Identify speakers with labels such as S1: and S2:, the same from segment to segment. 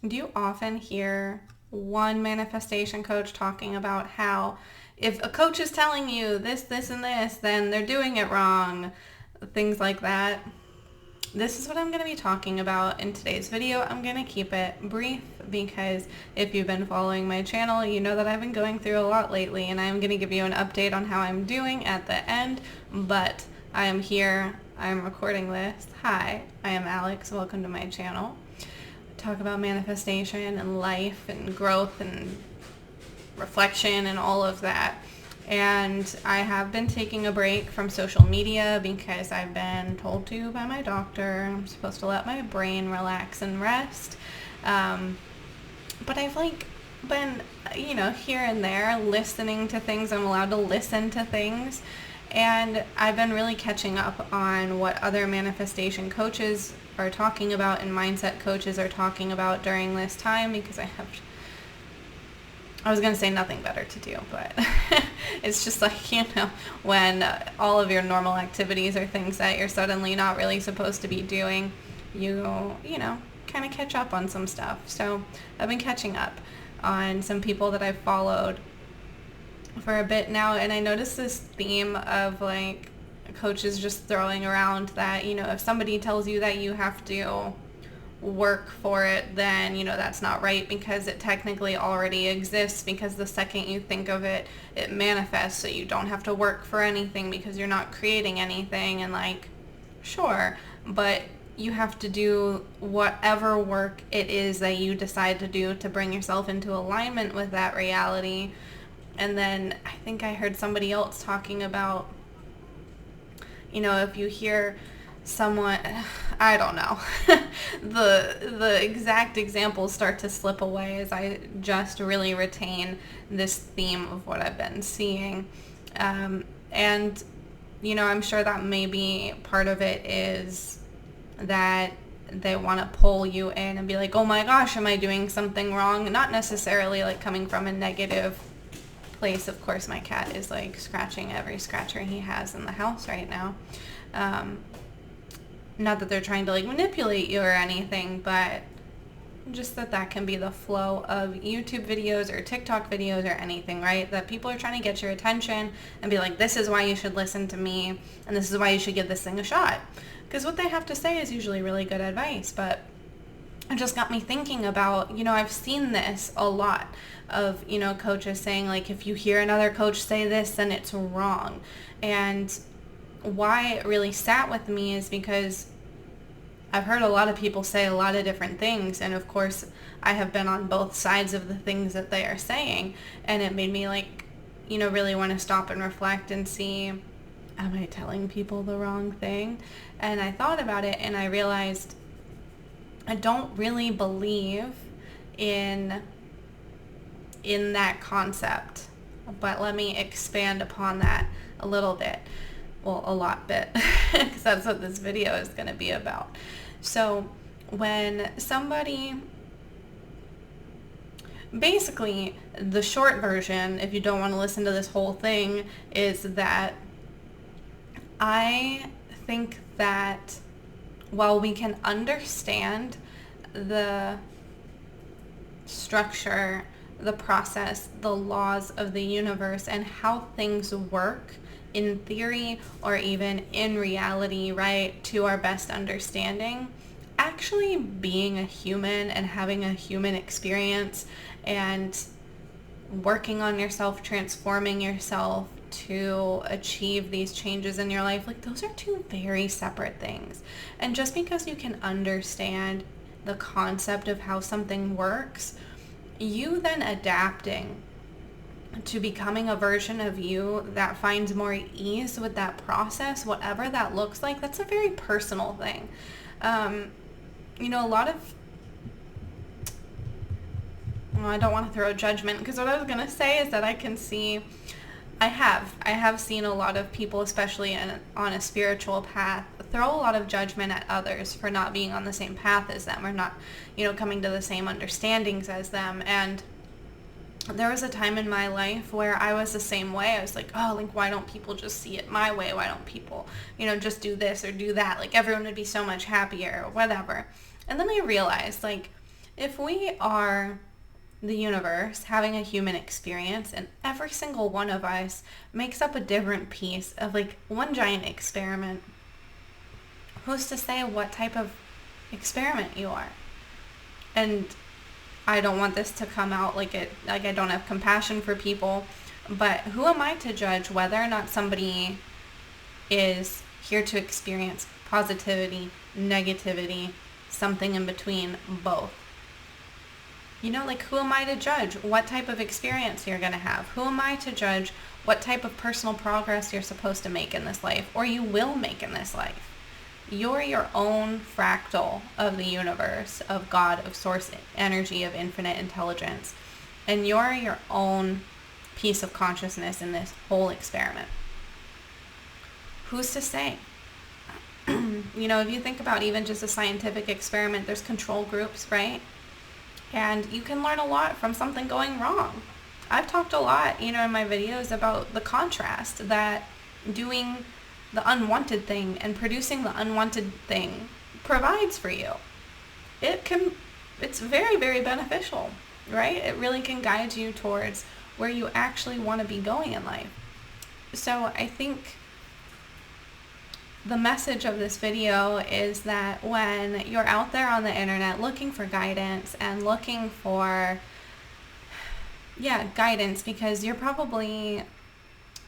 S1: Do you often hear one manifestation coach talking about how if a coach is telling you this, this, and this, then they're doing it wrong? Things like that. This is what I'm going to be talking about in today's video. I'm going to keep it brief because if you've been following my channel, you know that I've been going through a lot lately, and I'm going to give you an update on how I'm doing at the end. But I am here. I'm recording this. Hi, I am Alex. Welcome to my channel. Talk about manifestation and life and growth and reflection and all of that. And I have been taking a break from social media because I've been told to by my doctor. I'm supposed to let my brain relax and rest. But I've been, here and there listening to things. I'm allowed to listen to things. And I've been really catching up on what other manifestation coaches are talking about and mindset coaches are talking about during this time because I was going to say nothing better to do, but it's just when all of your normal activities are things that you're suddenly not really supposed to be doing, you kind of catch up on some stuff. So I've been catching up on some people that I've followed for a bit now, and I noticed this theme of coaches just throwing around that, if somebody tells you that you have to work for it, then that's not right because it technically already exists, because the second you think of it, it manifests, so you don't have to work for anything because you're not creating anything. And sure, but you have to do whatever work it is that you decide to do to bring yourself into alignment with that reality. And then I think I heard somebody else talking about, if you hear someone, I don't know, the exact examples start to slip away as I just really retain this theme of what I've been seeing. And, I'm sure that maybe part of it is that they want to pull you in and be like, oh my gosh, am I doing something wrong? Not necessarily coming from a negative place. Of course, my cat is scratching every scratcher he has in the house right now. Not that they're trying to manipulate you or anything, but just that can be the flow of YouTube videos or TikTok videos or anything, right? That people are trying to get your attention and be like, this is why you should listen to me, and this is why you should give this thing a shot. Because what they have to say is usually really good advice, but it just got me thinking about, I've seen this a lot of, coaches saying if you hear another coach say this, then it's wrong. And why it really sat with me is because I've heard a lot of people say a lot of different things, and of course I have been on both sides of the things that they are saying, and it made me really want to stop and reflect and see, am I telling people the wrong thing? And I thought about it and I realized I don't really believe in that concept, but let me expand upon that a little bit. Well, a lot bit, because that's what this video is going to be about. So when somebody, basically the short version, if you don't want to listen to this whole thing, is that I think that while we can understand the structure, the process, the laws of the universe, and how things work in theory or even in reality, right, to our best understanding, actually being a human and having a human experience and working on yourself, transforming yourself to achieve these changes in your life, those are two very separate things. And just because you can understand the concept of how something works, you then adapting to becoming a version of you that finds more ease with that process, whatever that looks like, that's a very personal thing. A lot of, well, I don't want to throw judgment, because what I was going to say is that I have seen a lot of people, especially on a spiritual path, throw a lot of judgment at others for not being on the same path as them or not, coming to the same understandings as them. And there was a time in my life where I was the same way. I was like, oh, why don't people just see it my way? Why don't people, just do this or do that? Everyone would be so much happier or whatever. And then I realized, If we are the universe having a human experience, and every single one of us makes up a different piece of like one giant experiment, who's to say what type of experiment you are? And I don't want this to come out like I don't have compassion for people, but who am I to judge whether or not somebody is here to experience positivity, negativity, something in between, both? You know, like, who am I to judge what type of experience you're going to have? Who am I to judge what type of personal progress you're supposed to make in this life, or you will make in this life? You're your own fractal of the universe, of God, of source energy, of infinite intelligence. And you're your own piece of consciousness in this whole experiment. Who's to say? You know, if you think about even just a scientific experiment, there's control groups, right? And you can learn a lot from something going wrong. I've talked a lot, you know, in my videos about the contrast that doing the unwanted thing and producing the unwanted thing provides for you. It's very, very beneficial, right? It really can guide you towards where you actually want to be going in life. So I think the message of this video is that when you're out there on the internet looking for guidance and looking for, guidance, because you're probably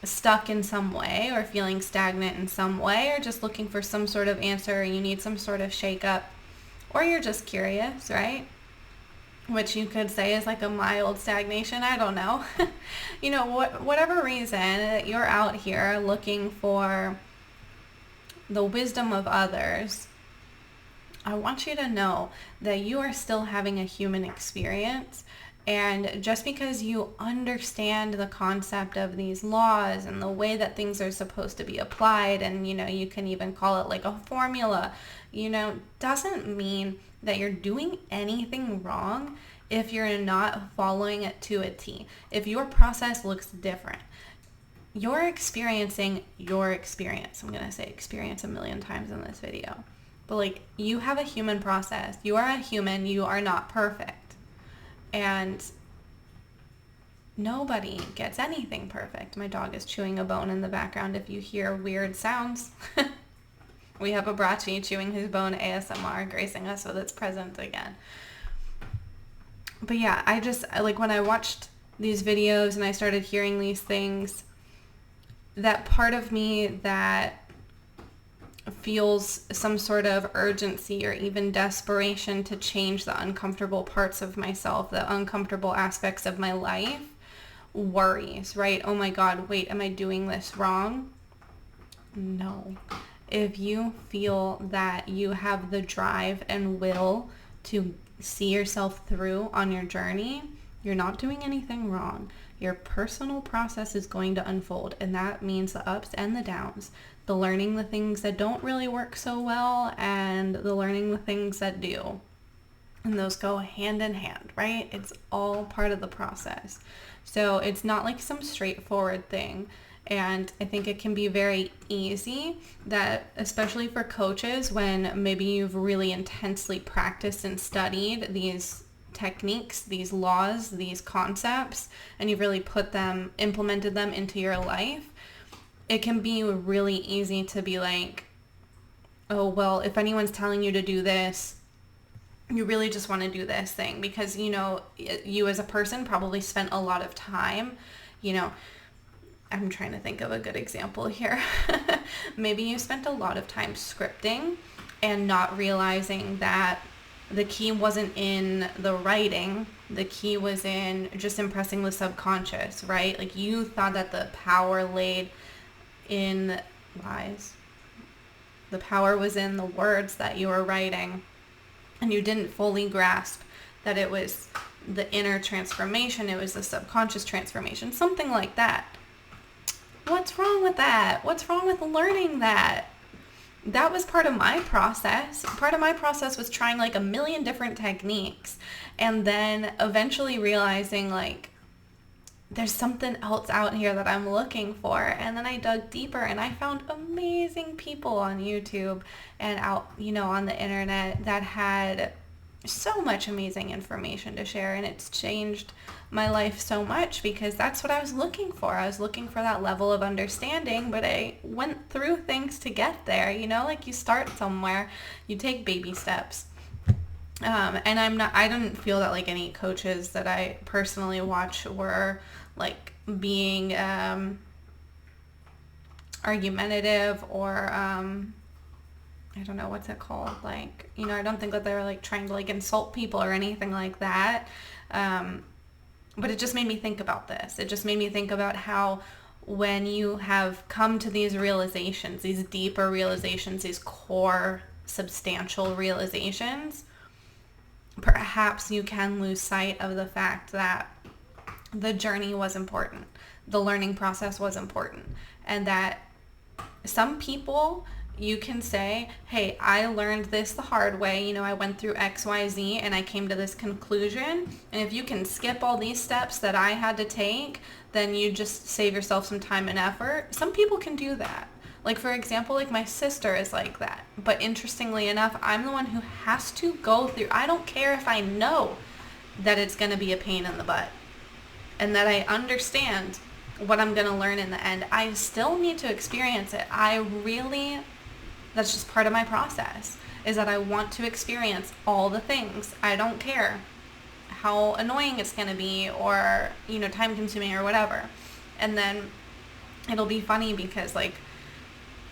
S1: stuck in some way or feeling stagnant in some way, or just looking for some sort of answer, or you need some sort of shake-up, or you're just curious, right? Which you could say is like a mild stagnation, I don't know. You know, whatever reason that you're out here looking for the wisdom of others, I want you to know that you are still having a human experience. And just because you understand the concept of these laws and the way that things are supposed to be applied, and, you know, you can even call it like a formula, you know, doesn't mean that you're doing anything wrong if you're not following it to a T. If your process looks different, you're experiencing your experience. I'm going to say experience a million times in this video. But like, you have a human process. You are a human. You are not perfect. And nobody gets anything perfect. My dog is chewing a bone in the background if you hear weird sounds. We have a Brachi chewing his bone ASMR, gracing us with its presence again. But yeah, like, when I watched these videos and I started hearing these things, that part of me that feels some sort of urgency or even desperation to change the uncomfortable parts of myself, the uncomfortable aspects of my life, worries, right? Oh my God, wait, am I doing this wrong? No. If you feel that you have the drive and will to see yourself through on your journey, you're not doing anything wrong. Your personal process is going to unfold, and that means the ups and the downs, the learning the things that don't really work so well, and the learning the things that do. And those go hand in hand, right? It's all part of the process. So it's not like some straightforward thing. And I think it can be very easy that, especially for coaches, when maybe you've really intensely practiced and studied these techniques, these laws, these concepts, and you've really implemented them into your life, it can be really easy to be like, oh, well, if anyone's telling you to do this, you really just want to do this thing because, you know, you as a person probably spent a lot of time, you know, I'm trying to think of a good example here. Maybe you spent a lot of time scripting and not realizing that the key wasn't in the writing. The key was in just impressing the subconscious, right? Like, you thought that the power laid in lies. The power was in the words that you were writing, and you didn't fully grasp that it was the inner transformation, it was the subconscious transformation, something like that. What's wrong with that? What's wrong with learning that? That was part of my process. Part of my process was trying like a million different techniques and then eventually realizing like there's something else out here that I'm looking for. And then I dug deeper and I found amazing people on YouTube and out, you know, on the internet that had so much amazing information to share, and it's changed my life so much because that's what I was looking for. I was looking for that level of understanding, but I went through things to get there. You know, like you start somewhere, you take baby steps. And I didn't feel that like any coaches that I personally watch were like being argumentative or I don't know what's it called, like, you know, I don't think that they were like trying to like insult people or anything like that. But it just made me think about this. It just made me think about how when you have come to these realizations, these deeper realizations, these core substantial realizations, perhaps you can lose sight of the fact that the journey was important, the learning process was important, and that some people, you can say, hey, I learned this the hard way. You know, I went through X, Y, Z, and I came to this conclusion. And if you can skip all these steps that I had to take, then you just save yourself some time and effort. Some people can do that. Like, for example, like my sister is like that. But interestingly enough, I'm the one who has to go through. I don't care if I know that it's going to be a pain in the butt and that I understand what I'm going to learn in the end. I still need to experience it. That's just part of my process, is that I want to experience all the things. I don't care how annoying it's going to be or, you know, time consuming or whatever. And then it'll be funny because like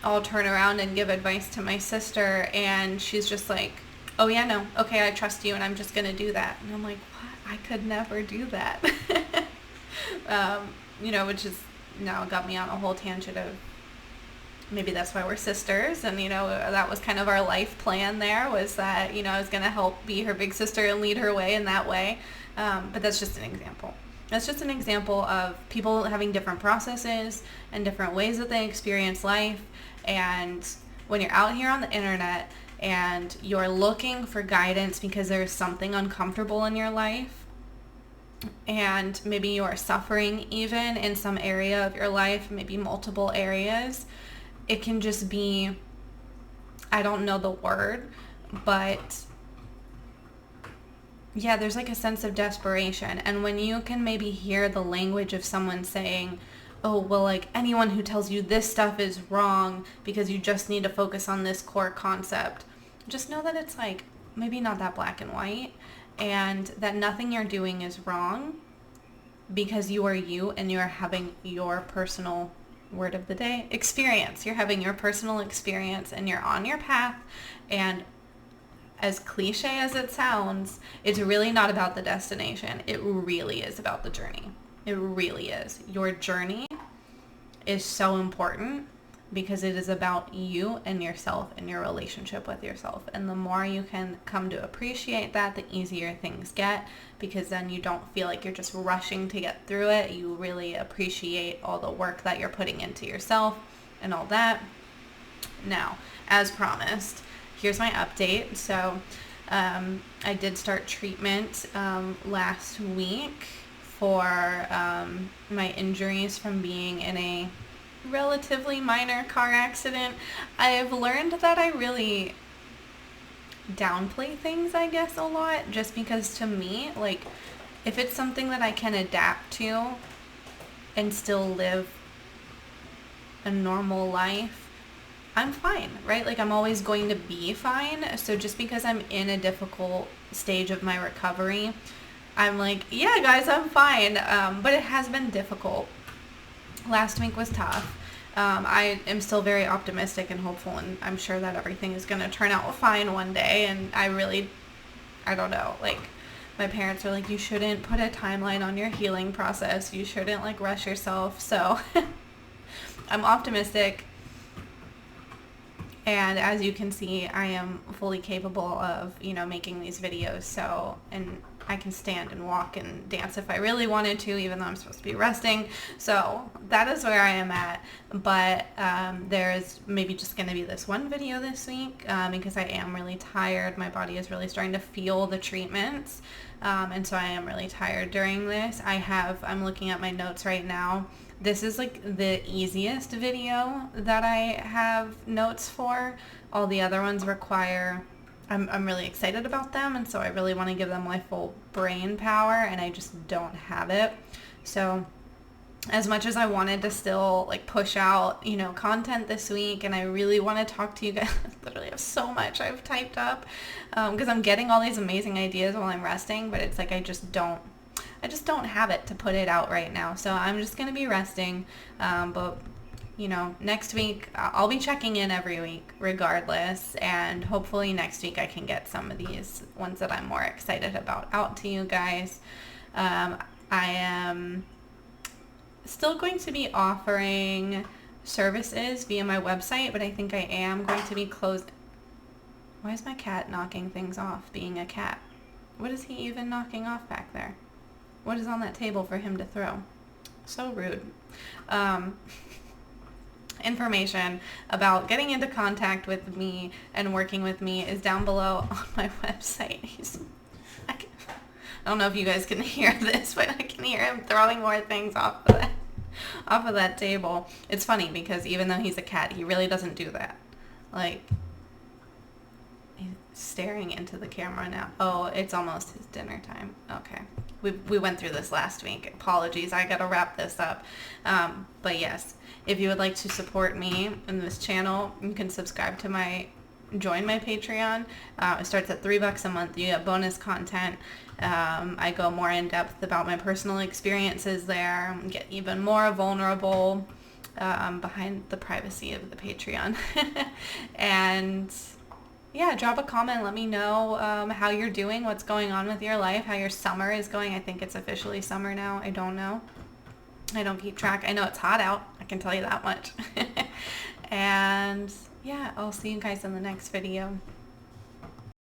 S1: I'll turn around and give advice to my sister and she's just like, oh yeah, no, okay, I trust you and I'm just going to do that. And I'm like, what? I could never do that. You know, which is now got me on a whole tangent of maybe that's why we're sisters. And, you know, that was kind of our life plan there, was that, you know, I was going to help be her big sister and lead her way in that way. But that's just an example. That's just an example of people having different processes and different ways that they experience life. And when you're out here on the internet and you're looking for guidance because there's something uncomfortable in your life, and maybe you are suffering even in some area of your life, maybe multiple areas, it can just be, I don't know the word, but yeah, there's like a sense of desperation. And when you can maybe hear the language of someone saying, oh, well, like anyone who tells you this stuff is wrong because you just need to focus on this core concept, just know that it's like maybe not that black and white, and that nothing you're doing is wrong because you are you and you are having your personal, word of the day, experience. You're having your personal experience and you're on your path. And as cliche as it sounds, it's really not about the destination. It really is about the journey. It really is. Your journey is so important because it is about you and yourself and your relationship with yourself. And the more you can come to appreciate that, the easier things get, because then you don't feel like you're just rushing to get through it. You really appreciate all the work that you're putting into yourself and all that. Now, as promised, here's my update. So I did start treatment last week for my injuries from being in a relatively minor car accident. I've learned that I really downplay things, I guess, a lot, just because to me, like, if it's something that I can adapt to and still live a normal life, I'm fine, right? Like, I'm always going to be fine. So just because I'm in a difficult stage of my recovery, I'm like, yeah, guys, I'm fine. But it has been difficult. Last week was tough. I am still very optimistic and hopeful, and I'm sure that everything is going to turn out fine one day. And I don't know, like, my parents are like, you shouldn't put a timeline on your healing process. You shouldn't, like, rush yourself. So I'm optimistic. And as you can see, I am fully capable of, you know, making these videos. So, and I can stand and walk and dance if I really wanted to, even though I'm supposed to be resting. So that is where I am at. But there's maybe just going to be this one video this week because I am really tired. My body is really starting to feel the treatments. And so I am really tired during this. I'm looking at my notes right now. This is like the easiest video that I have notes for. All the other ones require I'm really excited about them, and so I really want to give them my full brain power, and I just don't have it. So as much as I wanted to still like push out, content this week, and I really want to talk to you guys, I literally have so much I've typed up because I'm getting all these amazing ideas while I'm resting, but it's like I just don't have it to put it out right now. So I'm just going to be resting, but next week I'll be checking in every week regardless, and hopefully next week I can get some of these ones that I'm more excited about out to you guys. I am still going to be offering services via my website, but I think I am going to be closed. Why is my cat knocking things off being a cat? What is he even knocking off back there? What is on that table for him to throw? So rude. Information about getting into contact with me and working with me is down below on my website. I don't know if you guys can hear this, but I can hear him throwing more things off of that table. It's funny because even though he's a cat, he really doesn't do that. Like, he's staring into the camera now. Oh, it's almost his dinner time. Okay. We went through this last week. Apologies. I got to wrap this up. But yes, if you would like to support me in this channel, you can subscribe to join my Patreon. It starts at $3 a month. You get bonus content. I go more in depth about my personal experiences there, get even more vulnerable behind the privacy of the Patreon. And yeah, drop a comment. Let me know how you're doing, what's going on with your life, how your summer is going. I think it's officially summer now. I don't know. I don't keep track. I know it's hot out. I can tell you that much. And yeah, I'll see you guys in the next video.